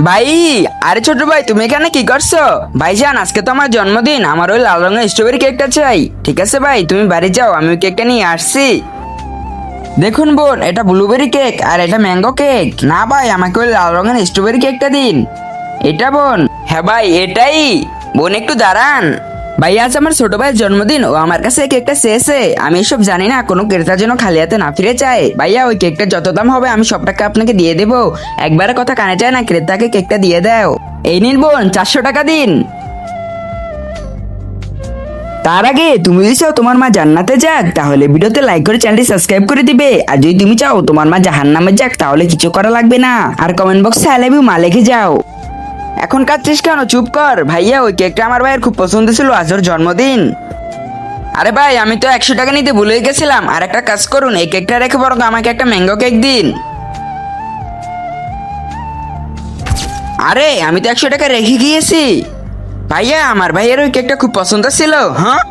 ভাই, আরে ছোট ভাই, তুমি এখানে কি করছো? ভাইজান, আজকে তো আমার জন্মদিন, আমার ওই লাল রঙের স্ট্রবেরি কেকটা চাই। ঠিক আছে ভাই, তুমি বাড়ি যাও, আমি ওই কেকটা নিয়ে আসছি। দেখুন বোন, এটা ব্লুবেরি কেক আর এটা ম্যাঙ্গো কেক। না ভাই, আমাকে ওই লাল রঙের স্ট্রবেরি কেকটা দিন। এটা বোন? হ্যাঁ ভাই, এটাই। বোন একটু দাঁড়ান। ভাই, আজ আমার ছোট ভাইয়ের জন্মদিন, ও আমার কাছে এই কেকটা চেয়েছে। আমি এসব জানি না, কোনো ক্রেতা যেন খালি হাতে না ফিরে চায়। ভাইয়া, ওই কেকটা যত দাম হবে আমি সব টাকা আপনাকে দিয়ে দেবো। একবারে কথা কানে চায় না, ক্রেতাকে কেকটা দিয়ে দাও। এই নিন বোন, 400 টাকা দিন। তার আগে তুমি যদি চাও তোমার মা জান্নাতে যাক, তাহলে ভিডিওতে লাইক করে চ্যানেলটি সাবস্ক্রাইব করে দিবে। আর যদি তুমি চাও তোমার মা জাহান্নামে যাক, তাহলে কিছু করা লাগবে না। আর কমেন্ট বক্সে আই লাভ ইউ মা লিখে যাও। এখন কাঁদছিস কেন? চুপ কর। ভাইয়া, ওই কেকটা আমার ভাইয়ের খুব পছন্দ ছিল, আজ ওর জন্মদিন। আরে ভাই, আমি তো 100 টাকা নিতে ভুলে গেছিলাম। আর একটা কাজ করুন, এই কেকটা রেখে বরং আমাকে একটা ম্যাঙ্গো কেক দিন। আরে, আমি তো 100 টাকা রেখে গিয়েছি। ভাইয়া, আমার ভাইয়ের ওই কেকটা খুব পছন্দ ছিল। হ্যাঁ,